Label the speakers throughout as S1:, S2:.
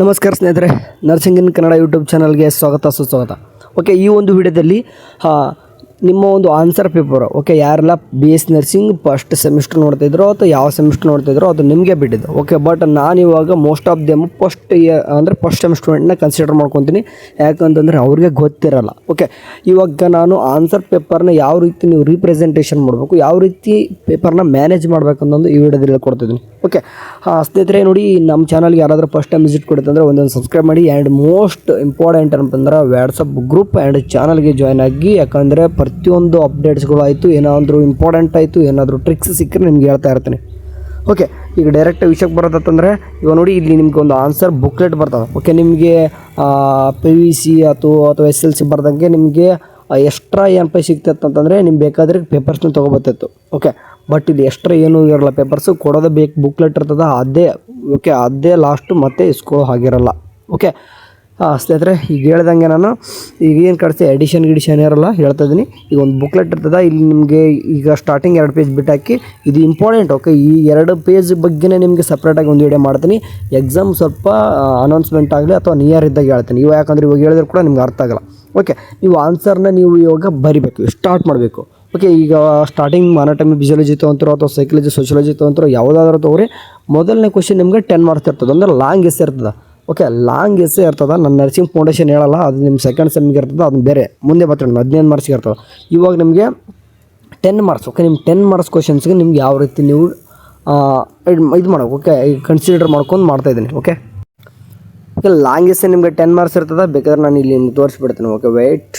S1: ನಮಸ್ಕಾರ ಸ್ನೇಹಿತರೆ, ನರ್ಸಿಂಗ್ ಇನ್ ಕನ್ನಡ ಯೂಟ್ಯೂಬ್ ಚಾನಲ್ಗೆ ಸ್ವಾಗತ ಸುಸ್ವಾಗತ. ಓಕೆ, ಈ ಒಂದು ವಿಡಿಯೋದಲ್ಲಿ ನಿಮ್ಮ ಒಂದು ಆನ್ಸರ್ ಪೇಪರ್ ಯಾರೆಲ್ಲ B S nursing first semester ನೋಡ್ತಾಯಿದ್ರೋ ಅಥವಾ ಯಾವ ಸೆಮಿಸ್ಟರ್ ನೋಡ್ತಾಯಿದ್ರೋ ಅದು ನಿಮಗೆ ಬಿಟ್ಟಿದ್ದು. ಓಕೆ, ಬಟ್ ನಾನು ಇವಾಗ most of them first semester ಸ್ಟೂಡೆಂಟ್ನ ಕನ್ಸಿಡರ್ ಮಾಡ್ಕೊತೀನಿ. ಯಾಕಂತಂದರೆ ಅವ್ರಿಗೆ ಗೊತ್ತಿರಲ್ಲ. ಓಕೆ, ಇವಾಗ ನಾನು ಆನ್ಸರ್ ಪೇಪರ್ನ ಯಾವ ರೀತಿ ನೀವು ರೀಪ್ರೆಸೆಂಟೇಷನ್ ಮಾಡಬೇಕು, ಯಾವ ರೀತಿ ಪೇಪರ್ನ ಮ್ಯಾನೇಜ್ ಮಾಡಬೇಕು ಅನ್ನೋದು ಈ ವಿಡಿಯೋದಲ್ಲಿ ಹೇಳ್ಕೊಡ್ತಿದ್ದೀನಿ. ಓಕೆ ಸ್ನೇಹಿತರೆ, ನೋಡಿ, ನಮ್ಮ ಚಾನಲ್ಗೆ ಯಾರಾದರೂ ಫಸ್ಟ್ ಟೈಮ್ ವಿಸಿಟ್ ಕೊಡುತ್ತಂದರೆ ಒಂದೊಂದು ಸಬ್ಸ್ಕ್ರೈಬ್ ಮಾಡಿ. ಆ್ಯಂಡ್ ಮೋಸ್ಟ್ ಇಂಪಾರ್ಟೆಂಟ್ ಅಂತಂದ್ರೆ ವಾಟ್ಸಪ್ ಗ್ರೂಪ್ ಆ್ಯಂಡ್ ಚಾನಲ್ಗೆ ಜಾಯ್ನ್ ಆಗಿ. ಯಾಕಂದರೆ ಪ್ರತಿಯೊಂದು ಅಪ್ಡೇಟ್ಸ್ಗಳು ಆಯಿತು, ಏನಾದರೂ ಇಂಪಾರ್ಟೆಂಟ್ ಆಯಿತು, ಏನಾದರೂ ಟ್ರಿಕ್ಸ್ ಸಿಕ್ಕರೆ ನಿಮ್ಗೆ ಹೇಳ್ತಾ ಇರ್ತೀನಿ. ಓಕೆ, ಈಗ ಡೈರೆಕ್ಟ್ ವಿಷಯಕ್ಕೆ ಬರೋದಂತಂದರೆ ಇವಾಗ ನೋಡಿ, ಇಲ್ಲಿ ನಿಮ್ಗೆ ಒಂದು ಆನ್ಸರ್ ಬುಕ್ಲೆಟ್ ಬರ್ತದೆ. ಓಕೆ, ನಿಮಗೆ PVC ಅಥವಾ SLC ಬರ್ದಂಗೆ ನಿಮಗೆ ಎಕ್ಸ್ಟ್ರಾ ಏನಪ್ಪ ಸಿಗ್ತೈತೆ ಅಂತಂದರೆ ನಿಮ್ಗೆ ಬೇಕಾದರೆ ಪೇಪರ್ಸ್ನ ತೊಗೊಬರ್ತಿತ್ತು. ಓಕೆ, ಬಟ್ ಇಲ್ಲಿ ಎಕ್ಸ್ಟ್ರಾ ಏನೂ ಇರೋಲ್ಲ, ಪೇಪರ್ಸು ಕೊಡೋದೇ ಬೇಕು, ಬುಕ್ಲೆಟ್ ಇರ್ತದೆ ಅದೇ. ಓಕೆ, ಅದೇ ಲಾಸ್ಟು ಮತ್ತೆ ಇಸ್ಕೋ ಆಗಿರಲ್ಲ. ಓಕೆ ಸ್ನೇಹಿತರೆ, ಈಗ ಹೇಳ್ದಂಗೆ ನಾನು ಈಗ ಏನು ಕಳಿಸಿ ಎಡಿಷನ್ ಇರಲ್ಲ ಹೇಳ್ತಾ ಇದ್ದೀನಿ. ಈಗ ಒಂದು ಬುಕ್ಲೆಟ್ ಇರ್ತದೆ, ಇಲ್ಲಿ ನಿಮಗೆ ಈಗ ಸ್ಟಾರ್ಟಿಂಗ್ 2 ಪೇಜ್ ಬಿಟ್ಟಾಕಿ, ಇದು ಇಂಪಾರ್ಟೆಂಟ್. ಓಕೆ, ಈ 2 ಪೇಜ್ ಬಗ್ಗೆನೇ ನಿಮಗೆ ಸಪ್ರೇಟಾಗಿ ಒಂದು ವಿಡಿಯೋ ಮಾಡ್ತೀನಿ. ಎಕ್ಸಾಮ್ ಸ್ವಲ್ಪ ಅನೌನ್ಸ್ಮೆಂಟ್ ಆಗಲಿ ಅಥವಾ ನಿಯರ್ ಇದ್ದಾಗ ಹೇಳ್ತೀನಿ. ಇವಾಗ ಯಾಕಂದರೆ ಇವಾಗ ಹೇಳಿದ್ರೆ ಕೂಡ ನಿಮ್ಗೆ ಅರ್ಥ ಆಗಲ್ಲ. ಓಕೆ, ನೀವು ಆನ್ಸರ್ನ ನೀವು ಇವಾಗ ಬರಿಬೇಕು, ಸ್ಟಾರ್ಟ್ ಮಾಡಬೇಕು. ಓಕೆ, ಈಗ ಸ್ಟಾರ್ಟಿಂಗ್ ಅನಾಟಮಿ ಫಿಸಿಯಾಲಜಿ ತೊಗೊಂತಿರೋ ಅಥವಾ ಸೈಕಾಲಜಿ ಸೋಷಿಯಾಲಜಿ ತೊಗೊಂತಿರೋ ಯಾವುದಾದ್ರೂ ತೊಗೊರಿ. ಮೊದಲನೇ ಕ್ವಶನ್ ನಿಮಗೆ 10 ಮಾರ್ಕ್ಸ್ ಇರ್ತದೆ, ಅಂದರೆ ಲಾಂಗ್ ಎಸ್ಸೆ ಇರ್ತದೆ. ಓಕೆ, ಲಾಂಗ್ ಎಸ್ಸೆ ಇರ್ತದೆ. ನನ್ನ ನರ್ಸಿಂಗ್ ಫೌಂಡೇಶನ್ ಹೇಳಲ್ಲ, ಅದು ನಿಮ್ಮ ಸೆಕೆಂಡ್ ಸೆಮ್ಗೆ ಇರ್ತದೆ, ಅದನ್ನ ಬೇರೆ ಮುಂದೆ ಬರ್ತೀನಿ 15 ಮಾರ್ಕ್ಸ್ಗೆ ಇರ್ತದೆ. ಇವಾಗ ನಿಮಗೆ 10 ಮಾರ್ಕ್ಸ್. ಓಕೆ, ನಿಮ್ಮ 10 ಮಾರ್ಕ್ಸ್ ಕ್ವಶನ್ಸ್ಗೆ ನಿಮ್ಗೆ ಯಾವ ರೀತಿ ನೀವು ಇದು ಮಾಡೋಕೆ. ಓಕೆ, ಈಗ ಕನ್ಸಿಡರ್ ಮಾಡ್ಕೊಂಡು ಮಾಡ್ತಾಯಿದ್ದೀನಿ. ಓಕೆ, ಲಾಂಗ್ ಎಸ್ಸೆ ನಿಮಗೆ 10 ಮಾರ್ಕ್ಸ್ ಇರ್ತದೆ. ಬೇಕಾದ್ರೆ ನಾನು ಇಲ್ಲಿ ನಿಮ್ಗೆ ತೋರಿಸ್ಬಿಡ್ತೀನಿ. Okay, weight.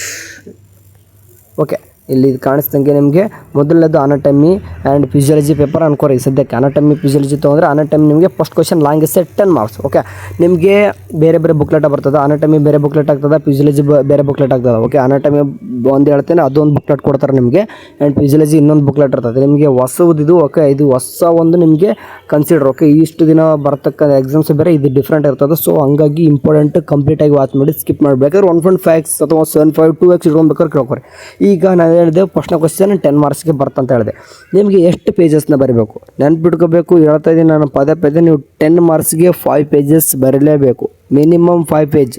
S1: ಓಕೆ, ಇಲ್ಲಿ ಕಾಣಿಸ್ದಂಗೆ ನಿಮಗೆ ಮೊದಲನೇದು ಅನಾಟಮಿ ಆ್ಯಂಡ್ ಫಿಸಿಯಾಲಜಿ ಪೇಪರ್ ಅನ್ಕೋರಿ. ಸದ್ಯಕ್ಕೆ ಅನಾಟಮಿ ಫಿಸಿಯಾಲಜಿ ತೊಗೊಂಡ್ರೆ ಅನಾಟಮಿ ನಿಮಗೆ first question long essay 10 marks. Okay, ನಿಮಗೆ ಬೇರೆ ಬೇರೆ ಬುಕ್ಲೆಟ್ ಬರ್ತದೆ. ಅನಾಟಮಿ ಬೇರೆ ಬುಕ್ಲೆಟ್ ಆಗ್ತದೆ, ಫಿಸಿಯಾಲಜಿ ಬೇರೆ ಬುಕ್ಲೆಟ್ ಆಗ್ತದೆ. ಓಕೆ, ಅನಾಟಮಿ ಒಂದು ಹೇಳ್ತೇನೆ, ಅದೊಂದು ಬುಕ್ಲೆಟ್ ಕೊಡ್ತಾರೆ ನಿಮಗೆ. ಆ್ಯಂಡ್ ಫಿಸಿಯಾಲಜಿ ಇನ್ನೊಂದು ಬುಕ್ಲೆಟ್ ಇರ್ತದೆ ನಿಮಗೆ ಹೊಸದಿದು. ಓಕೆ, ಇದು ಹೊಸ ಒಂದು ನಿಮಗೆ ಕನ್ಸಿಡರ್. ಓಕೆ, ಇಷ್ಟು ದಿನ ಬರ್ತಕ್ಕಂಥ ಎಕ್ಸಾಮ್ಸ್ ಬೇರೆ, ಇದು ಡಿಫ್ರೆಂಟ್ ಇರ್ತದೆ. ಸೊ ಹಂಗಾಗಿ ಇಂಪಾರ್ಟೆಂಟ್ ಕಂಪ್ಲೀಟಾಗಿ ವಾಚ್ ಮಾಡಿ, ಸ್ಕಿಪ್ ಮಾಡಬೇಕಾದ್ರೆ 1.5x ಅಥವಾ 7.5 2x ಇಟ್ಕೊಬೇಕಾದ್ರೆ ಕೇಳ್ಕೊರಿ. ಈಗ ನಾನು ಹೇಳಿದೆ ಫಸ್ಟ್ನ ಕ್ವಶನ್ 10 ಮಾರ್ಕ್ಸ್ಗೆ ಬರ್ತಂತ ಹೇಳಿದೆ. ನಿಮಗೆ ಎಷ್ಟು ಪೇಜಸ್ನ ಬರೀಬೇಕು ನೆನ್ಪಿಟ್ಕೋಬೇಕು. ಹೇಳ್ತಾ ಇದ್ದೀನಿ ನಾನು ಪದೇ ನೀವು 10 ಮಾರ್ಕ್ಸ್ಗೆ 5 ಪೇಜಸ್ ಬರೀಲೇಬೇಕು, ಮಿನಿಮಮ್ 5 ಪೇಜ್.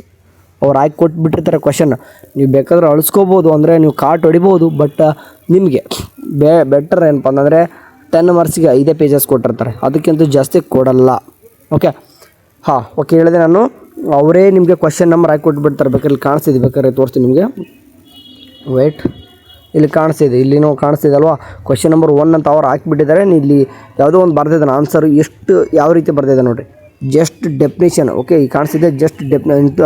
S1: ಅವ್ರು ಹಾಕಿ ಕೊಟ್ಬಿಟ್ಟಿರ್ತಾರೆ ಕ್ವಶನ್, ನೀವು ಬೇಕಾದ್ರೆ ಅಳಿಸ್ಕೋಬೋದು, ಅಂದರೆ ನೀವು ಕಾಟ್ ಹೊಡಿಬೋದು. ಬಟ್ ನಿಮಗೆ ಬೆಟರ್ ಏನಪ್ಪ ಅಂತಂದರೆ 10 ಮಾರ್ಕ್ಸಿಗೆ 5 ಪೇಜಸ್ ಕೊಟ್ಟಿರ್ತಾರೆ, ಅದಕ್ಕಿಂತ ಜಾಸ್ತಿ ಕೊಡಲ್ಲ. ಓಕೆ ಓಕೆ, ಹೇಳಿದೆ ನಾನು. ಅವರೇ ನಿಮಗೆ ಕ್ವಶನ್ ನಂಬರ್ ಹಾಕಿ ಕೊಟ್ಬಿಡ್ತಾರೆ. ಬೇಕಾದ್ರೆ ಕಾಣಿಸ್ತಿದೆ, ಬೇಕಾದ್ರೆ ತೋರಿಸ್ತೀನಿ ನಿಮಗೆ. ವೆಯ್ಟ್, ಇಲ್ಲಿ ಕಾಣಿಸ್ತಿದೆ, ಇಲ್ಲಿನೂ ಕಾಣಿಸ್ತಿದೆ ಅಲ್ವಾ, ಕ್ವಶನ್ ನಂಬರ್ 1 ಅಂತ ಅವ್ರು ಹಾಕಿಬಿಟ್ಟಿದ್ದಾರೆ. ಇಲ್ಲಿ ಯಾವುದೋ ಒಂದು ಬರ್ದಿದ್ದಾನೆ ಆನ್ಸರ್, ಎಷ್ಟು ಯಾವ ರೀತಿ ಬರ್ದಿದೆ ನೋಡಿರಿ. Just definition. ಓಕೆ, ಈಗ ಕಾಣಿಸ್ತಿದೆ ಜಸ್ಟ್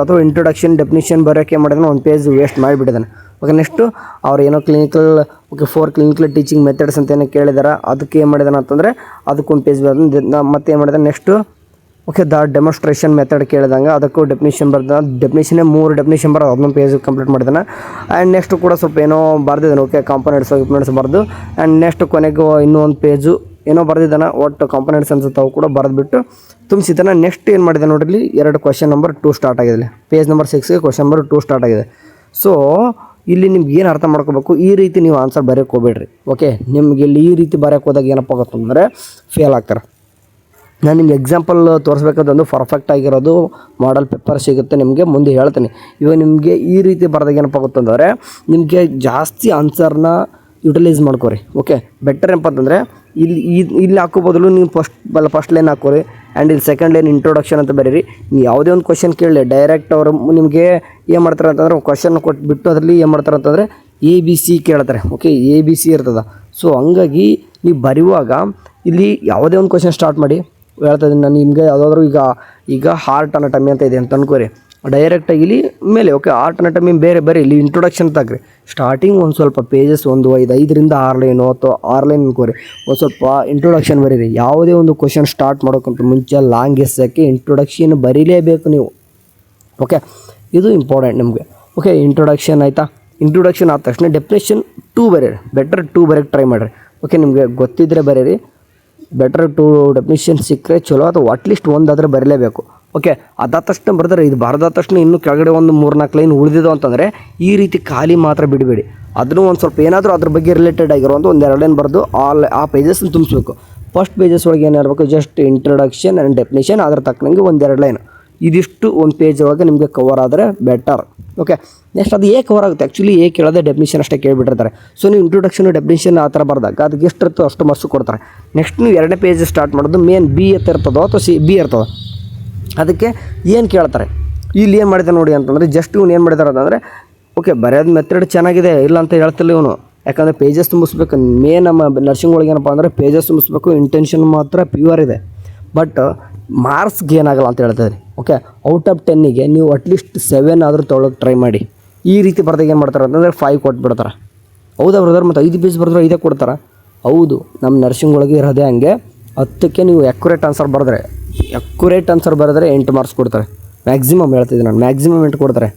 S1: ಅಥವಾ ಇಂಟ್ರೊಡಕ್ಷನ್ ಡೆಫಿನಿಷನ್ ಬರೋಕ್ಕೆ ಏನು ಮಾಡಿದಾನೆ, ಒಂದು ಪೇಜ್ ವೇಸ್ಟ್ ಮಾಡಿಬಿಟ್ಟಿದ್ದಾನೆ. ಓಕೆ, ನೆಕ್ಸ್ಟು ಅವ್ರು ಏನೋ ಕ್ಲಿನಿಕಲ್ 4 ಕ್ಲಿನಿಕಲ್ ಟೀಚಿಂಗ್ ಮೆಥಡ್ಸ್ ಅಂತ ಏನೋ ಕೇಳಿದಾರೆ, ಅದಕ್ಕೆ ಏನು ಮಾಡಿದಾನೆ ಅಂತಂದರೆ ಅದಕ್ಕೊಂದು ಪೇಜ್ ಬರ್ತದೆ. ಮತ್ತೆ ಏನು ಮಾಡಿದಾನೆ ನೆಕ್ಸ್ಟು. ಓಕೆ, ಡೆಮಾನ್ಸ್ಟ್ರೇಷನ್ ಮೆಥಡ್ ಕೇಳಿದಂಗೆ ಅದಕ್ಕೂ ಡೆಫಿನಿಷನ್ ಬರ್ದ. ಡೆಫಿನಿಷನ್ನೇ 3 ಡೆಫಿನಿಷನ್ ಬರೋದು, ಅದನ್ನೊಂದು ಪೇಜ್ ಕಂಪ್ಲೀಟ್ ಮಾಡಿದ್ದಾನೆ. ಆ್ಯಂಡ್ ನೆಕ್ಸ್ಟ್ ಕೂಡ ಸ್ವಲ್ಪ ಏನೋ ಬರ್ದಿದ್ದಾನೆ. ಓಕೆ, ಕಾಂಪೊನೆಂಟ್ಸ್ ಬರ್ದು. ಆ್ಯಂಡ್ ನೆಕ್ಸ್ಟ್ ಕೊನೆಗೂ ಇನ್ನೂ ಒಂದು ಪೇಜು ಏನೋ ಬರ್ದಿದ್ದಾನೆ, ಒಟ್ಟು ಕಾಂಪೊನೆಂಟ್ಸ್ ಅನ್ಸುತ್ತೆ, ಅವು ಕೂಡ ಬರೆದ್ಬಿಟ್ಟು ತುಂಬಿಸಿದ್ದಾನೆ. ನೆಕ್ಸ್ಟ್ ಏನು ಮಾಡಿದೆ ನೋಡಿರಿ, 2 ಕ್ವಶನ್ ನಂಬರ್ 2 ಸ್ಟಾರ್ಟ್ ಆಗಿದೆ. ಪೇಜ್ ನಂಬರ್ 6ಗೆ ಕ್ವಶನ್ ನಂಬರ್ 2 ಸ್ಟಾರ್ಟ್ ಆಗಿದೆ. ಸೊ ಇಲ್ಲಿ ನಿಮ್ಗೆ ಏನು ಅರ್ಥ ಮಾಡ್ಕೋಬೇಕು, ಈ ರೀತಿ ನೀವು ಆನ್ಸರ್ ಬರೆಯೋಕೆ ಹೋಗ್ಬೇಡ್ರಿ. ಓಕೆ, ನಿಮ್ಗೆ ಇಲ್ಲಿ ಈ ರೀತಿ ಬರೆಯೋಕೆ ಹೋದಾಗ ಏನಪ್ಪ ಆಗುತ್ತಂದರೆ ಫೇಲ್ ಆಗ್ತಾರೆ. ನಾನು ನಿಮ್ಗೆ ಎಕ್ಸಾಂಪಲ್ ತೋರಿಸ್ಬೇಕಾದೊಂದು ಪರ್ಫೆಕ್ಟ್ ಆಗಿರೋದು ಮಾಡಲ್ ಪೇಪರ್ ಸಿಗುತ್ತೆ ನಿಮಗೆ, ಮುಂದೆ ಹೇಳ್ತೀನಿ. ಇವಾಗ ನಿಮಗೆ ಈ ರೀತಿ ಬರೆದಾಗ ಏನಪ್ಪ ಆಗುತ್ತಂದರೆ ನಿಮಗೆ ಜಾಸ್ತಿ ಆನ್ಸರ್ನ ಯುಟಿಲೈಸ್ ಮಾಡ್ಕೋರಿ. ಓಕೆ, ಬೆಟರ್ ಏನಪ್ಪ ಅಂತಂದರೆ ಇಲ್ಲಿ ಹಾಕೋ ಬದಲು ನೀವು ಫಸ್ಟ್ ಲೈನ್ ಹಾಕೋರಿ. ಆ್ಯಂಡ್ ಇಲ್ಲಿ ಸೆಕೆಂಡ್ ಲೈನ್ ಇಂಟ್ರೊಡಕ್ಷನ್ ಅಂತ ಬರೀರಿ. ನೀವು ಯಾವುದೇ ಒಂದು ಕ್ವಶನ್ ಕೇಳಲಿ, ಡೈರೆಕ್ಟ್ ಅವರು ನಿಮಗೆ ಏನು ಮಾಡ್ತಾರೆ ಅಂತಂದರೆ ಕ್ವಶನ್ ಕೊಟ್ಬಿಟ್ಟು ಅದರಲ್ಲಿ ಏನು ಮಾಡ್ತಾರೆ ಅಂತಂದರೆ ABC ಕೇಳ್ತಾರೆ. ಓಕೆ, ABC ಇರ್ತದೆ. ಸೊ ಹಂಗಾಗಿ ನೀವು ಬರೆಯುವಾಗ ಇಲ್ಲಿ ಯಾವುದೇ ಒಂದು ಕ್ವಶನ್ ಸ್ಟಾರ್ಟ್ ಮಾಡಿ. ಹೇಳ್ತಾ ಇದ್ದೀನಿ ನಾನು ನಿಮಗೆ, ಯಾವುದಾದ್ರೂ ಈಗ ಹಾರ್ಟ್ ಅನಾಟಮಿ ಅಂತ ಇದೆ ಅಂತ ಅನ್ಕೋರಿ, ಡೈರೆಕ್ಟಾಗಿ ಇಲ್ಲಿ ಮೇಲೆ. ಓಕೆ, ಹಾರ್ಟ್ ಅನಾಟಮಿ ಬೇರೆ ಬರೀ, ಇಲ್ಲಿ ಇಂಟ್ರೊಡಕ್ಷನ್ ತಾಗ್ರಿ. ಸ್ಟಾರ್ಟಿಂಗ್ ಒಂದು ಸ್ವಲ್ಪ ಪೇಜಸ್ ಒಂದು 5ರಿಂದ 6 ಲೈನು ಅಥವಾ 6 ಲೈನ್ ಅನ್ಕೋರಿ, ಒಂದು ಸ್ವಲ್ಪ ಇಂಟ್ರೊಡಕ್ಷನ್ ಬರೀರಿ. ಯಾವುದೇ ಒಂದು ಕ್ವಶನ್ ಸ್ಟಾರ್ಟ್ ಮಾಡೋಕ್ಕಂತ ಮುಂಚೆ ಲಾಂಗ್ ಎಸ್ಸಕ್ಕೆ ಇಂಟ್ರೊಡಕ್ಷನ್ ಬರೀಲೇಬೇಕು ನೀವು. ಓಕೆ, ಇದು ಇಂಪಾರ್ಟೆಂಟ್ ನಿಮಗೆ. ಓಕೆ, ಇಂಟ್ರೊಡಕ್ಷನ್ ಆಯಿತಾ. ಇಂಟ್ರೊಡಕ್ಷನ್ ಆದ ತಕ್ಷಣ ಡೆಫಿನೇಷನ್ 2 ಬರೀರಿ. ಬೆಟರ್ 2 ಬರೋಕ್ಕೆ ಟ್ರೈ ಮಾಡಿರಿ. ಓಕೆ, ನಿಮಗೆ ಗೊತ್ತಿದ್ದರೆ ಬರೀರಿ. ಬೆಟರ್ 2 ಡೆಫಿನಿಷನ್ ಸಿಕ್ಕರೆ ಚಲೋ, ಅಥವಾ ಅಟ್ಲೀಸ್ಟ್ ಒಂದಾದರೆ ಬರಲೇಬೇಕು. ಓಕೆ, ಅದಾದ ತಕ್ಷಣ ಬರ್ತಾರೆ. ಇದು ಬರೆದಾದ ತಕ್ಷಣ ಇನ್ನೂ ಕೆಳಗಡೆ ಒಂದು 3-4 ಲೈನ್ ಉಳಿದಿದ್ದು ಅಂತಂದರೆ ಈ ರೀತಿ ಖಾಲಿ ಮಾತ್ರ ಬಿಡಬೇಡಿ. ಅದನ್ನು ಒಂದು ಸ್ವಲ್ಪ ಏನಾದರೂ ಅದ್ರ ಬಗ್ಗೆ ರಿಲೇಟೆಡ್ ಆಗಿರುವಂಥ 1-2 ಲೈನ್ ಬರೆದು ಆ ಪೇಜಸ್ನ ತುಂಬಿಸ್ಬೇಕು. ಫಸ್ಟ್ ಪೇಜಸ್ ಒಳಗೆ ಏನು ಇರಬೇಕು, ಜಸ್ಟ್ ಇಂಟ್ರೊಡಕ್ಷನ್ ಆ್ಯಂಡ್ ಡೆಫಿನಿಷನ್, ಅದ್ರ ತಕ್ಕನಂಗೆ 1-2 ಲೈನ್ ಇದಿಷ್ಟು ಒಂದು ಪೇಜ್ ಒಳಗೆ ನಿಮಗೆ ಕವರ್ ಆದರೆ ಬೆಟರ್. ಓಕೆ, ನೆಕ್ಸ್ಟ್ ಅದು ಕವರ್ ಆಗುತ್ತೆ. ಆ್ಯಕ್ಚುಲಿ ಕೇಳೋದೇ ಡೆಫಿನಿಷನ್ ಅಷ್ಟೇ ಕೇಳಿಬಿಟ್ಟಿರ್ತಾರೆ. ಸೊ ನೀವು ಇಂಟ್ರೊಡಕ್ಷನ್ ಡೆಫಿನಿಷನ್ ಆ ಥರ ಬರ್ದಾಗ ಅದಕ್ಕೆ ಎಷ್ಟು ಇರ್ತೋ ಅಷ್ಟು ಮಾರ್ಕ್ಸ್ ಕೊಡ್ತಾರೆ. ನೆಕ್ಸ್ಟ್ ನೀವು 2ನೇ ಪೇಜ್ ಸ್ಟಾರ್ಟ್ ಮಾಡೋದು ಮೇನ್ ಬಿ ಇರ್ತದೋ ಅಥವಾ ಬಿ ಇರ್ತದೋ ಅದಕ್ಕೆ ಏನು ಕೇಳ್ತಾರೆ. ಇಲ್ಲಿ ಏನು ಮಾಡಿದೆ ನೋಡಿ ಅಂತಂದರೆ ಜಸ್ಟ್ ಇವನು ಏನು ಮಾಡಿದಾರೆ ಅಂತಂದರೆ ಓಕೆ ಬರೆಯೋದು ಮೆಥಡ್ ಚೆನ್ನಾಗಿದೆ ಇಲ್ಲ ಅಂತ ಹೇಳ್ತಿಲ್ಲ ಇವನು. ಯಾಕಂದರೆ ಪೇಜಸ್ ತುಂಬಿಸ್ಬೇಕು. ಮೇನ್ ನಮ್ಮ ನರ್ಸಿಂಗ್ ಒಳಗೆ ಏನಪ್ಪ ಅಂದರೆ ಪೇಜಸ್ ತುಂಬಿಸ್ಬೇಕು, ಇಂಟೆನ್ಷನ್ ಮಾತ್ರ ಪ್ಯೂರ್ ಇದೆ. ಬಟ್ ಮಾರ್ಕ್ಸ್ಗೆ ಏನಾಗಲ್ಲ ಅಂತ ಹೇಳ್ತಾರೆ. ಓಕೆ, ಔಟ್ ಆಫ್ 10ಗೆ ನೀವು ಅಟ್ಲೀಸ್ಟ್ 7 ಆದರೂ ತೊಗೊಳಕ್ಕೆ ಟ್ರೈ ಮಾಡಿ. ಈ ರೀತಿ ಬರ್ದಾಗ ಏನು ಮಾಡ್ತಾರೆ ಅಂತಂದರೆ 5 ಕೊಟ್ಬಿಡ್ತಾರೆ. ಹೌದಾ ಬ್ರದರ್? ಮತ್ತು 5 ಪೇಜ್ ಬರೆದ್ರೆ 5 ಕೊಡ್ತಾರೆ. ಹೌದು, ನಮ್ಮ ನರ್ಸಿಂಗ್ ಒಳಗೆ ಇರೋದೇ ಹಂಗೆ. 10ಕ್ಕೆ ನೀವು ಅಕ್ಯುರೇಟ್ ಆನ್ಸರ್ ಬರೆದ್ರೆ 8 ಮಾರ್ಕ್ಸ್ ಕೊಡ್ತಾರೆ. ಮ್ಯಾಕ್ಸಿಮಮ್ ಹೇಳ್ತಿದ್ದೀನಿ ನಾನು, ಮ್ಯಾಕ್ಸಿಮಮ್ 8 ಕೊಡ್ತಾರೆ.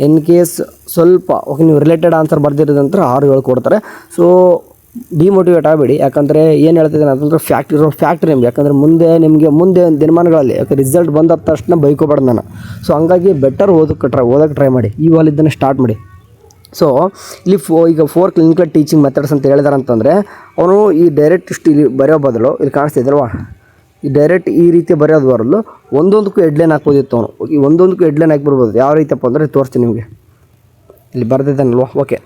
S1: ಇನ್ ಕೇಸ್ ಸ್ವಲ್ಪ ಓಕೆ ನೀವು ರಿಲೇಟೆಡ್ ಆನ್ಸರ್ ಬರ್ದಿರೋದಂದ್ರೆ 6-7 ಕೊಡ್ತಾರೆ. ಸೊ ಡಿಮೋಟಿವೇಟ್ ಆಗಬೇಡಿ. ಯಾಕಂದರೆ ಏನು ಹೇಳ್ತಿದ್ದೀನಿ ಅಂತಂದರೆ ಫ್ಯಾಕ್ಟ್ ನಿಮ್ಗೆ. ಯಾಕಂದರೆ ಮುಂದೆ ದಿನಮಾನಗಳಲ್ಲಿ ಯಾಕೆ ರಿಸಲ್ಟ್ ಬಂದ ತಕ್ಷಣ ಬೈಕೋಬಾರ್ದು ನಾನು. ಸೊ ಹಂಗಾಗಿ ಬೆಟರ್ ಓದೋಕ್ಕೆ ಟ್ರೈ ಮಾಡಿ. ಇವಾಲಿದ್ದನ್ನು ಸ್ಟಾರ್ಟ್ ಮಾಡಿ. ಸೊ ಇಲ್ಲಿ ಈಗ 4 ಕ್ಲಿನಿಕಲ್ ಟೀಚಿಂಗ್ ಮೆಥಡ್ಸ್ ಅಂತ ಹೇಳಿದಾರೆ ಅಂತಂದರೆ ಅವನು ಈ ಡೈರೆಕ್ಟ್ ಇಷ್ಟು ಇಲ್ಲಿ ಬರೆಯೋ ಬದಲು ಇಲ್ಲಿ ಕಾಣಿಸ್ತಿದ್ದಲ್ವಾ, ಈ ಡೈರೆಕ್ಟ್ ಈ ರೀತಿ ಬರೆಯೋದು ಬರಲು ಒಂದೊಂದಕ್ಕೂ ಹೆಡ್ಲೈನ್ ಹಾಕ್ಬೋದಿತ್ತು ಅವನು. ಈ ಒಂದೊಂದಕ್ಕೂ ಹೆಡ್ಲೈನ್ ಹಾಕಿಬಿಡ್ಬೋದು. ಯಾವ ರೀತಿಯಪ್ಪ ಅಂದರೆ ತೋರಿಸ್ತೀನಿ ನಿಮಗೆ. ಇಲ್ಲಿ ಬರೆದಿದ್ದಾನಲ್ವ, ಓಕೆ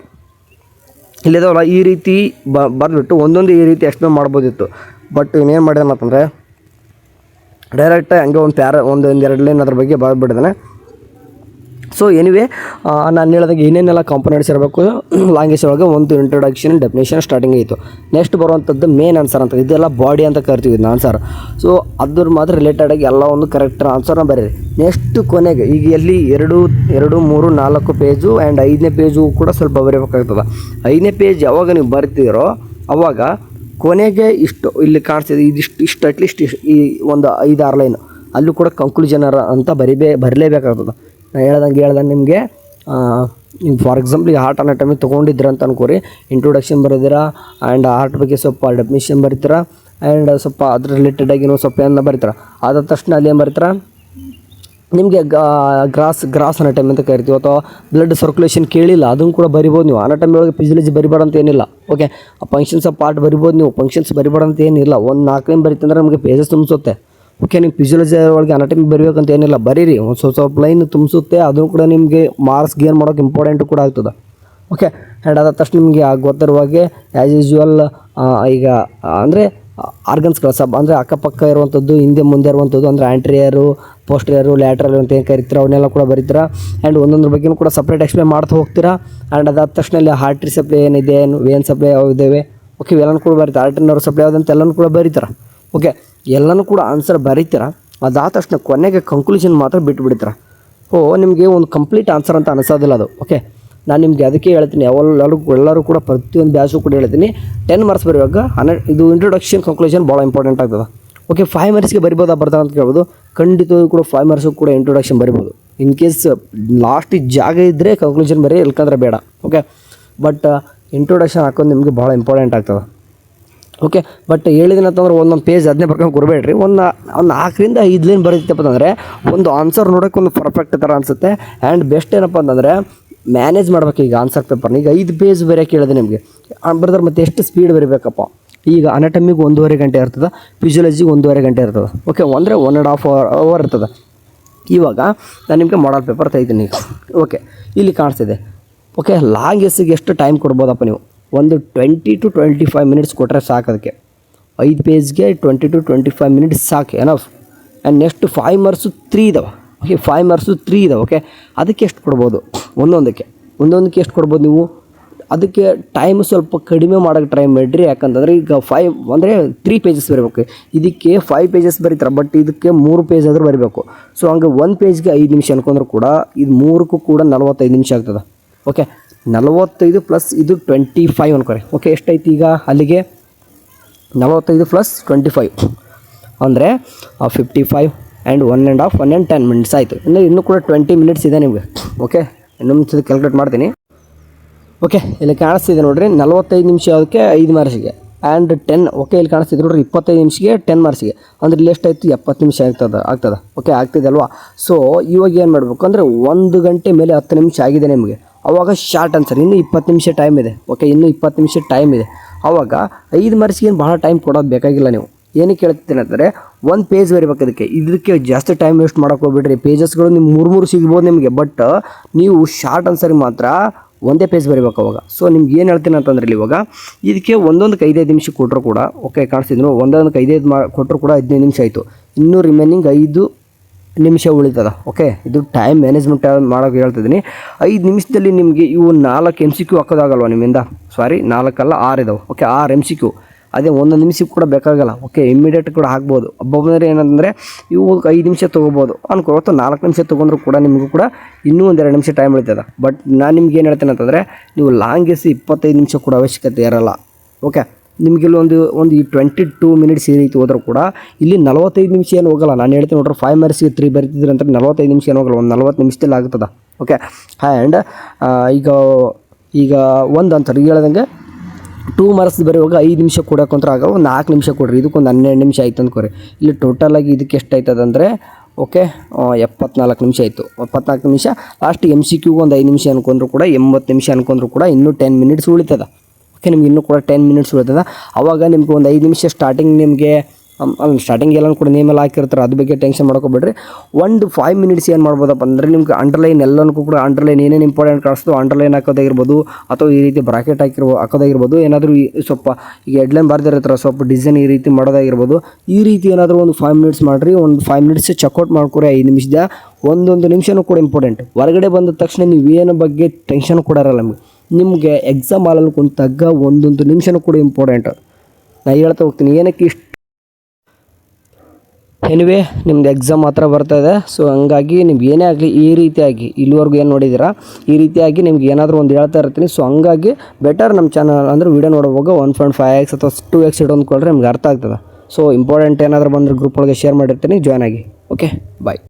S1: ಇಲ್ಲಿದಾವಲ್ಲ ಈ ರೀತಿ ಬರೆದ್ಬಿಟ್ಟು ಒಂದೊಂದು ಈ ರೀತಿ ಎಕ್ಸ್ಪ್ಲೇನ್ ಮಾಡ್ಬೋದಿತ್ತು. ಬಟ್ ಇನ್ನೇನು ಮಾಡಿದಾನೆ ಅಂತಂದರೆ ಡೈರೆಕ್ಟ್ ಹಂಗೆ ಒಂದು 2 ಲೈನ್ ಅದ್ರ ಬಗ್ಗೆ ಬರೆದ್ಬಿಟ್ಟಿದ್ದಾನೆ. ಸೊ ಎನಿವೇ ನಾನು ಹೇಳಿದಾಗ ಏನೇನೆಲ್ಲ ಕಾಂಪೊನೆಂಟ್ಸ್ ಇರಬೇಕು ಲ್ಯಾಂಗ್ವೇಜ್ ಒಳಗೆ ಒಂದು ಇಂಟ್ರೊಡಕ್ಷನ್ ಡೆಫಿನೇಷನ್ ಸ್ಟಾರ್ಟಿಂಗ್ ಇತ್ತು. ನೆಕ್ಸ್ಟ್ ಬರುವಂಥದ್ದು ಮೇನ್ ಆನ್ಸರ್ ಅಂತ, ಇದೆಲ್ಲ ಬಾಡಿ ಅಂತ ಕರಿತೀವಿ ಇದನ್ನ ಆನ್ಸರ್. ಸೊ ಅದ್ರ ಮಾತ್ರ ರಿಲೇಟೆಡಾಗಿ ಎಲ್ಲ ಒಂದು ಕರೆಕ್ಟ್ ಆನ್ಸರ್ನ ಬರೀರಿ. ನೆಕ್ಸ್ಟ್ ಕೊನೆಗೆ ಈಗ ಎಲ್ಲಿ 2, 3, 4 ಪೇಜು ಆ್ಯಂಡ್ 5ನೇ ಪೇಜು ಕೂಡ ಸ್ವಲ್ಪ ಬರೀಬೇಕಾಗ್ತದೆ. 5ನೇ ಪೇಜ್ ಯಾವಾಗ ನೀವು ಬರ್ತೀರೋ ಅವಾಗ ಕೊನೆಗೆ ಇಷ್ಟು ಇಲ್ಲಿ ಕಾಣಿಸ್ತಿದೆ, ಇಷ್ಟು ಅಟ್ಲೀಸ್ಟ್ ಈ ಒಂದು 5-6 ಲೈನು ಅಲ್ಲೂ ಕೂಡ ಕನ್ಕ್ಲೂಷನ್ ಅಂತ ಬರಲೇಬೇಕಾಗ್ತದೆ. ನಾನು ಹೇಳ್ದಂಗೆ ನಿಮಗೆ ಫಾರ್ ಎಕ್ಸಾಂಪಲ್ ಈಗ ಹಾರ್ಟ್ ಅನಾಟಮಿ ತೊಗೊಂಡಿದ್ದೀರ ಅಂತ ಅನ್ಕೋರಿ. ಇಂಟ್ರೊಡಕ್ಷನ್ ಬರೆದಿರಾ ಆ್ಯಂಡ್ ಹಾರ್ಟ್ ಬಗ್ಗೆ ಸ್ವಲ್ಪ ಡೆಫಿನಿಷನ್ ಬರೀತೀರಾ ಆ್ಯಂಡ್ ಸ್ವಲ್ಪ ಅದ್ರ ರಿಲೇಟೆಡಾಗಿ ಸ್ವಲ್ಪ ಏನ ಬರೀತಾರೆ. ಆದ ತಕ್ಷಣ ಅಲ್ಲಿ ಏನು ಬರೀತಾರೆ ನಿಮಗೆ ಗ್ರಾಸ್ ಅನಾಟಮಿ ಅಂತ ಕರಿತೀವಿ. ಅಥವಾ ಬ್ಲಡ್ ಸರ್ಕ್ಯುಲೇಷನ್ ಕೇಳಿಲ್ಲ ಅದನ್ನು ಕೂಡ ಬರಿಬೋದು ನೀವು. ಅನಾಟಮಿ ಒಳಗೆ ಫಿಸಿಯಾಲಜಿ ಬರಿಬಾರ್ದು ಅಂತ ಏನಿಲ್ಲ. ಓಕೆ, ಫಂಕ್ಷನ್ಸ್ ಆಫ್ ಪಾರ್ಟ್ ಬರಿಬೋದು ನೀವು. ಫಂಕ್ಷನ್ಸ್ ಬರಿಬಾರ್ದು ಅಂತ ಏನಿಲ್ಲ. ಒಂದು 4 ಲೈನ್ ಬರೀತಂದ್ರೆ ನಮಗೆ ಪೇಜಸ್ ತುಂಬಿಸುತ್ತೆ. ಓಕೆ, ನೀವು ಫಿಸಿಯಾಲಜಿ ಒಳಗೆ ಅನಾಟಮಿ ಬರೀಬೇಕಂತ ಏನಿಲ್ಲ, ಬರೀರಿ. ಒಂದು ಸ್ವಲ್ಪ ಲೈನ್ ತುಂಬಿಸುತ್ತೆ. ಅದನ್ನು ಕೂಡ ನಿಮಗೆ ಮಾರ್ಕ್ಸ್ ಗೇನ್ ಮಾಡೋಕೆ ಇಂಪಾರ್ಟೆಂಟು ಕೂಡ ಆಗ್ತದೆ. ಓಕೆ, ಆ್ಯಂಡ್ ಅದಾದ ತಕ್ಷಣ ನಿಮಗೆ ಗೊತ್ತಿರುವಾಗೆ ಆ್ಯಸ್ ಯೂಶ್ವಲ್ ಈಗ ಅಂದರೆ ಆರ್ಗನ್ಸ್ಗಳು ಅಂದರೆ ಅಕ್ಕಪಕ್ಕ ಇರುವಂಥದ್ದು, ಹಿಂದೆ ಮುಂದೆ ಇರುವಂಥದ್ದು ಅಂದರೆ ಆಂಟ್ರಿಯರು, ಪೋಸ್ಟ್ರಿಯರು, ಲ್ಯಾಟ್ರಲ್ ಅಂತ ಏನು ಕರಿತೀರ ಅವನ್ನೆಲ್ಲ ಕೂಡ ಬರೀತೀರಾ. ಆ್ಯಂಡ್ ಒಂದೊಂದ್ರ ಬಗ್ಗೆ ಕೂಡ ಸಪ್ರೇಟ್ ಎಕ್ಸ್ಪ್ಲೇನ್ ಮಾಡ್ತಾ ಹೋಗ್ತೀರಾ. ಆ್ಯಂಡ್ ಅದಾದ ತಕ್ಷಣ ಇಲ್ಲಿ ಹಾರ್ಟ್ರಿ ಸಪ್ಲೈ ಏನಿದೆ, ವೇನ್ ಸಪ್ಲೈ ಯಾವ ಇದ್ದಾವೆ, ಓಕೆ ಎಲ್ಲನೂ ಕೂಡ ಬರೀತಾರೆ. ಆರ್ಟ್ರಿ ನರ್ವ್ ಸಪ್ಲೈ ಯಾವುದಂತ ಎಲ್ಲನೂ ಕೂಡ ಬರೀತಾರೆ. ಓಕೆ, ಎಲ್ಲನೂ ಕೂಡ ಆನ್ಸರ್ ಬರೀತೀರ. ಅದಾದ ತಕ್ಷಣ ಕೊನೆಗೆ ಕನ್ಕ್ಲೂಷನ್ ಮಾತ್ರ ಬಿಟ್ಬಿಡ್ತೀರ. ನಿಮಗೆ ಒಂದು ಕಂಪ್ಲೀಟ್ ಆನ್ಸರ್ ಅಂತ ಅನಿಸೋದಿಲ್ಲ ಅದು. ಓಕೆ, ನಾನು ನಿಮಗೆ ಅದಕ್ಕೆ ಹೇಳ್ತೀನಿ, ಎಲ್ಲರೂ ಕೂಡ ಪ್ರತಿಯೊಂದು ಬ್ಯಾಚು ಕೂಡ ಹೇಳ್ತೀನಿ 10 ಮಾರ್ಕ್ಸ್ ಬರುವಾಗ ಇದು ಇಂಟ್ರೊಡಕ್ಷನ್ ಕನ್ಕ್ಲೂಷನ್ ಭಾಳ ಇಂಪಾರ್ಟೆಂಟ್ ಆಗ್ತದೆ. ಓಕೆ, 5 ಮಾರ್ಕ್ಸ್ಗೆ ಬರಿಬೋದಾ ಬರ್ತಾರೆ ಅಂತ ಕೇಳ್ಬೋದು. ಖಂಡಿತವಾಗಿ ಕೂಡ 5 ಮಾರ್ಕ್ಸ್ಗೂ ಕೂಡ ಇಂಟ್ರೊಡಕ್ಷನ್ ಬರಿಬೋದು. ಇನ್ ಕೇಸ್ ಲಾಸ್ಟ್ ಜಾಗ ಇದ್ದರೆ ಕನ್ಕ್ಲೂಷನ್ ಬರೀ, ಇಲ್ಕಂದ್ರೆ ಬೇಡ. ಓಕೆ, ಬಟ್ ಇಂಟ್ರೊಡಕ್ಷನ್ ಹಾಕೋದು ನಿಮಗೆ ಭಾಳ ಇಂಪಾರ್ಟೆಂಟ್ ಆಗ್ತದೆ. ಓಕೆ, ಬಟ್ ಹೇಳಿದಿನಂತಂದ್ರೆ ಒಂದೊಂದು ಪೇಜ್ ಅದನ್ನೇ ಬರ್ಕೊಂಡು ಕೊಡಬೇಡ್ರಿ. ಒಂದು 4ರಿಂದ 5 ಲೈನ್ ಬರೀತಪ್ಪ ಅಂತಂದರೆ ಒಂದು ಆನ್ಸರ್ ನೋಡೋಕೆ ಒಂದು ಪರ್ಫೆಕ್ಟ್ ಥರ ಅನಿಸುತ್ತೆ. ಆ್ಯಂಡ್ ಬೆಸ್ಟ್ ಏನಪ್ಪ ಅಂತಂದರೆ ಮ್ಯಾನೇಜ್ ಮಾಡ್ಬೇಕು. ಈಗ ಆನ್ಸರ್ ಪೇಪರ್ನ ಈಗ 5 ಪೇಜ್ ಬರೆಯೋಕೆ ಹೇಳಿದೆ ನಿಮಗೆ ಬರ್ತಾರೆ. ಮತ್ತು ಎಷ್ಟು ಸ್ಪೀಡ್ ಬರೀಬೇಕಪ್ಪ. ಈಗ ಅನಾಟಮಿಗೆ 1.5 ಗಂಟೆ ಇರ್ತದೆ, ಫಿಸಿಯಾಲಜಿಗೆ 1.5 ಗಂಟೆ ಇರ್ತದೆ. ಓಕೆ, ಅಂದರೆ 1.5 ಅವರ್ ಇರ್ತದೆ. ಇವಾಗ ನಾನು ನಿಮಗೆ ಮಾಡಲ್ ಪೇಪರ್ ತೆಗಿತೀನಿ. ಓಕೆ, ಇಲ್ಲಿ ಕಾಣಿಸ್ತಿದೆ. ಓಕೆ, ಲಾಂಗ್ ಎಸ್ಸಿಗೆ ಎಷ್ಟು ಟೈಮ್ ಕೊಡ್ಬೋದಪ್ಪ ನೀವು? ಒಂದು 20 to 25 ಮಿನಿಟ್ಸ್ ಕೊಟ್ಟರೆ ಸಾಕು. ಅದಕ್ಕೆ 5 ಪೇಜ್ಗೆ 20 to 25 ಮಿನಿಟ್ಸ್ ಸಾಕು, ಎನಫ್. ಆ್ಯಂಡ್ ನೆಕ್ಸ್ಟ್ 5 ಮಾರ್ಕ್ಸು 3 ಇದಾವೆ. ಓಕೆ, 5 ಮಾರ್ಕ್ಸು 3 ಇದಾವೆ. ಓಕೆ, ಅದಕ್ಕೆ ಎಷ್ಟು ಕೊಡ್ಬೋದು? ಒಂದೊಂದಕ್ಕೆ ಎಷ್ಟು ಕೊಡ್ಬೋದು ನೀವು? ಅದಕ್ಕೆ ಟೈಮ್ ಸ್ವಲ್ಪ ಕಡಿಮೆ ಮಾಡೋಕ್ಕೆ ಟ್ರೈ ಮಾಡಿರಿ. ಯಾಕಂತಂದರೆ ಈಗ 5 ಅಂದರೆ 3 ಪೇಜಸ್ ಬರೀಬೇಕು. ಇದಕ್ಕೆ 5 ಪೇಜಸ್ ಬರೀತಾರೆ, ಬಟ್ ಇದಕ್ಕೆ 3 ಪೇಜ್ ಆದರೂ ಬರೀಬೇಕು. ಸೊ ಹಂಗೆ 1 ಪೇಜ್ಗೆ 5 ನಿಮಿಷ ಅನ್ಕೊಂಡ್ರು ಕೂಡ ಇದು 3ಕ್ಕೂ ಕೂಡ 45 ನಿಮಿಷ ಆಗ್ತದೆ. ಓಕೆ, 45 ಪ್ಲಸ್ ಇದು 25 ಅನ್ಕೊರಿ. ಓಕೆ, ಎಷ್ಟೈತಿ ಈಗ ಅಲ್ಲಿಗೆ 45 ಪ್ಲಸ್ 25 ಅಂದರೆ 55 ಆ್ಯಂಡ್ 1 and 10 ಮಿನಿಟ್ಸ್ ಆಯಿತು. ಇನ್ನೂ ಕೂಡ 20 ಮಿನಿಟ್ಸ್ ಇದೆ ನಿಮಗೆ. ಓಕೆ, ಇನ್ನೊಂದು ಕ್ಯಾಲ್ಕುಲೇಟ್ ಮಾಡ್ತೀನಿ. ಓಕೆ, ಇಲ್ಲಿ ಕಾಣಿಸ್ತಿದೆ ನೋಡಿರಿ 45 ನಿಮಿಷ ಅದಕ್ಕೆ 5 ಮಾರ್ಕ್ಸಿಗೆ ಆ್ಯಂಡ್ 10. ಓಕೆ, ಇಲ್ಲಿ ಕಾಣಿಸ್ತಿದೆ ನೋಡಿರಿ 25 ನಿಮಿಷಕ್ಕೆ 10 ಮಾರ್ಕ್ಸಿಗೆ. ಅಂದರೆ ಇಲ್ಲಿ ಎಷ್ಟಾಯಿತು? 70 ನಿಮಿಷ ಆಗ್ತದೆ. ಓಕೆ, ಆಗ್ತಿದೆ ಅಲ್ವಾ? ಸೊ ಇವಾಗ ಏನು ಮಾಡಬೇಕು ಅಂದರೆ 1 ಗಂಟೆ ಮೇಲೆ 10 ನಿಮಿಷ ಆಗಿದೆ ನಿಮಗೆ. ಆವಾಗ ಶಾರ್ಟ್ ಆನ್ಸರ್, ಇನ್ನೂ 20 ನಿಮಿಷ ಟೈಮ್ ಇದೆ. ಓಕೆ, ಇನ್ನೂ 20 ನಿಮಿಷ ಟೈಮ್ ಇದೆ. ಆವಾಗ 5 ಮಾರ್ಕ್ಸ್ಗೆ ಏನು ಭಾಳ ಟೈಮ್ ಕೊಡೋದು ಬೇಕಾಗಿಲ್ಲ ನೀವು. ಏನಕ್ಕೆ ಹೇಳ್ತೀನಿ ಅಂದರೆ ಒಂದು ಪೇಜ್ ಬರಿಬೇಕು ಇದಕ್ಕೆ ಜಾಸ್ತಿ ಟೈಮ್ ವೇಸ್ಟ್ ಮಾಡೋಕೆ ಹೋಗ್ಬಿಡ್ರಿ. ಪೇಜಸ್ಗಳು ನಿಮ್ಮ ಮೂರು ಸಿಗ್ಬೋದು ನಿಮಗೆ, ಬಟ್ ನೀವು ಶಾರ್ಟ್ ಆನ್ಸರಿಗೆ ಮಾತ್ರ ಒಂದೇ ಪೇಜ್ ಬರಿಬೇಕು ಅವಾಗ. ಸೊ ನಿಮ್ಗೆ ಏನು ಹೇಳ್ತೀನಿ ಅಂತಂದ್ರೆ ಇವಾಗ ಇದಕ್ಕೆ ಒಂದೊಂದಕ್ಕೆ 5 ನಿಮಿಷ ಕೊಟ್ಟರು ಕೂಡ ಓಕೆ ಕಾಣಿಸ್ತಿದ್ರು, ಒಂದೊಂದಕ್ಕೆ 5 ಕೊಟ್ಟರು ಕೂಡ 15 ನಿಮಿಷ ಆಯಿತು. ಇನ್ನೂ ರಿಮೈನಿಂಗ್ 5 ನಿಮಿಷ ಉಳಿತದ. ಓಕೆ, ಇದು ಟೈಮ್ ಮ್ಯಾನೇಜ್ಮೆಂಟ್ ಮಾಡೋಕೆ ಹೇಳ್ತಿದ್ದೀನಿ. 5 ನಿಮಿಷದಲ್ಲಿ ನಿಮಗೆ ಇವು 4 MCQ ಹಾಕೋದಾಗಲ್ವ ನಿಮ್ಮಿಂದ, ಸಾರಿ 4 ಅಲ್ಲ 6 ಇದಾವೆ. ಓಕೆ, 6 MCQ, ಅದೇ 1 ನಿಮಿಷಕ್ಕೆ ಕೂಡ ಬೇಕಾಗಲ್ಲ. ಓಕೆ, ಇಮ್ಮಿಡಿಯೇಟ್ ಕೂಡ ಹಾಕ್ಬೋದು. ಒಬ್ಬೊಬ್ಬರೇ ಏನಂದರೆ ಇವು 5 ನಿಮಿಷ ತೊಗೋಬೋದು ಅನ್ಕೋತ್ತು, 4 ನಿಮಿಷ ತೊಗೊಂಡ್ರು ಕೂಡ ನಿಮಗೂ ಕೂಡ ಇನ್ನೂ 1-2 ನಿಮಿಷ ಟೈಮ್ ಉಳಿತದ. ಬಟ್ ನಾನು ನಿಮ್ಗೆ ಏನು ಹೇಳ್ತೇನೆ ಅಂತಂದರೆ ನೀವು ಲಾಂಗೆಸ್ಟ್ 25 ನಿಮಿಷ ಕೂಡ ಅವಶ್ಯಕತೆ ಇರಲ್ಲ. ಓಕೆ, ನಿಮಗೆಲ್ಲ ಒಂದು 22 ಮಿನಿಟ್ಸ್ ಈ ರೀತಿ ಹೋದರೂ ಕೂಡ ಇಲ್ಲಿ 45 ನಿಮಿಷ ಏನು ಹೋಗಲ್ಲ. ನಾನು ಹೇಳ್ತೀನಿ ನೋಡ್ರಿ, 5 ಮಾರ್ಕ್ಸ್ಗೆ 3 ಬರೀತಿದ್ರೆ ಅಂತ 45 ನಿಮಿಷ ಏನು ಹೋಗಲ್ಲ, ಒಂದು 40 ನಿಮಿಷದಲ್ಲಿ ಆಗ್ತದೆ. ಓಕೆ, ಆ್ಯಂಡ್ ಈಗ ಒಂದು ಅಂತ ಹೇಳ್ದಂಗೆ 2 ಮಾರ್ಕ್ಸ್ ಬರೆಯುವಾಗ 5 ನಿಮಿಷ ಕೊಡೋಕ್ಕಂತ ಆಗಲ್ಲ, ಒಂದು 4 ನಿಮಿಷ ಕೊಡ್ರಿ. ಇದಕ್ಕೊಂದು 12 ನಿಮಿಷ ಆಯ್ತು ಅಂದ್ಕೊರಿ. ಇಲ್ಲಿ ಟೋಟಲಾಗಿ ಇದಕ್ಕೆ ಎಷ್ಟು ಆಯ್ತದೆ ಅಂದರೆ ಓಕೆ 74 ನಿಮಿಷ ಆಯಿತು. 74 ನಿಮಿಷ ಲಾಸ್ಟ್ MCQ ಒಂದು 5 ನಿಮಿಷ ಅನ್ಕೊಂಡ್ರು ಕೂಡ 80 ನಿಮಿಷ ಅನ್ಕೊಂಡ್ರು ಕೂಡ ಇನ್ನೂ 10 ಮಿನಿಟ್ಸ್ ಉಳಿತದ. ಓಕೆ, ನಿಮ್ಗೆ ಇನ್ನೂ ಕೂಡ 10 ಮಿನಿಟ್ಸ್ ಉಳಿತದ. ಆವಾಗ ನಿಮ್ಗೆ ಒಂದು 5 ನಿಮಿಷ ಸ್ಟಾರ್ಟಿಂಗ್ ನಿಮಗೆ ಸ್ಟಾರ್ಟಿಂಗ್ ಎಲ್ಲ ಕೂಡ ನೇಮೆಲ್ಲ ಹಾಕಿರ್ತಾರೆ, ಅದ್ರ ಬಗ್ಗೆ ಟೆನ್ಷನ್ ಮಾಡ್ಕೊಬೇಡ್ರಿ. ಒಂದು 5 ಮಿನಿಟ್ಸ್ ಏನು ಮಾಡ್ಬೋದಪ್ಪ ಅಂದರೆ ನಿಮ್ಗೆ ಅಂಡರ್ಲೈನ್ ಎಲ್ಲನೂ ಕೂಡ ಅಂಡರ್ಲೈನ್ ಏನೇನು ಇಂಪಾರ್ಟೆಂಟ್ ಕಾಣಿಸ್ತೋ ಅಂಡರ್ಲೈನ್ ಹಾಕೋದಾಗಿರ್ಬೋದು, ಅಥವಾ ಈ ರೀತಿ ಬ್ರಾಕೆಟ್ ಹಾಕೋದಾಗಿರ್ಬೋದು, ಏನಾದರೂ ಸ್ವಲ್ಪ ಈಗ ಹೆಡ್ಲೈನ್ ಬರ್ದಿರ್ತಾರೆ ಸ್ವಲ್ಪ ಡಿಸೈನ್ ಈ ರೀತಿ ಮಾಡೋದಾಗಿರ್ಬೋದು. ಈ ರೀತಿ ಏನಾದರೂ ಒಂದು 5 ಮಿನಿಟ್ಸ್ ಮಾಡಿರಿ. ಒಂದು 5 ಮಿನಿಟ್ಸ್ ಚೆಕ್ಔಟ್ ಮಾಡ್ಕೊರಿ. 5 ನಿಮಿಷದ ಒಂದೊಂದು ನಿಮಿಷನೂ ಕೂಡ ಇಂಪಾರ್ಟೆಂಟ್. ಹೊರಗಡೆ ಬಂದ ತಕ್ಷಣ ನೀವೇನು ಬಗ್ಗೆ ಟೆನ್ಷನ್ ಕೂಡ ಇರಲ್ಲ. ನಿಮಗೆ ಎಕ್ಸಾಮ್ ಹಾಲಲ್ಲಿ ಕುಂತಾಗ ಒಂದೊಂದು ನಿಮಿಷನೂ ಕೂಡ ಇಂಪಾರ್ಟೆಂಟ್. ನಾನು ಹೇಳ್ತಾ ಹೋಗ್ತೀನಿ ಏನಕ್ಕೆ ಇಷ್ಟು. ಎನಿವೇ ನಿಮ್ದು ಎಕ್ಸಾಮ್ ಮಾತ್ರ ಬರ್ತಾಯಿದೆ. ಸೊ ಹಂಗಾಗಿ ನಿಮ್ಗೆ ಏನೇ ಆಗಲಿ ಈ ರೀತಿಯಾಗಿ ಇಲ್ಲಿವರೆಗೂ ಏನು ನೋಡಿದ್ದೀರಾ ಈ ರೀತಿಯಾಗಿ ನಿಮ್ಗೆ ಏನಾದರೂ ಒಂದು ಹೇಳ್ತಾ ಇರ್ತೀನಿ. ಸೊ ಹಂಗಾಗಿ ಬೆಟರ್ ನಮ್ಮ ಚಾನಲ್ ಅಂದರೆ ವೀಡಿಯೋ ನೋಡುವಾಗ 1.5x ಅಥವಾ 2x ಇಡೋಂದ್ಕೊಳ್ರೆ ನಿಮ್ಗೆ ಅರ್ಥ ಆಗ್ತದೆ. ಸೊ ಇಂಪಾರ್ಟೆಂಟ್ ಏನಾದರೂ ಬಂದರೆ ಗ್ರೂಪ್ ಒಳಗೆ ಶೇರ್ ಮಾಡಿರ್ತೀನಿ, ಜಾಯ್ನ್ ಆಗಿ. ಓಕೆ, ಬಾಯ್.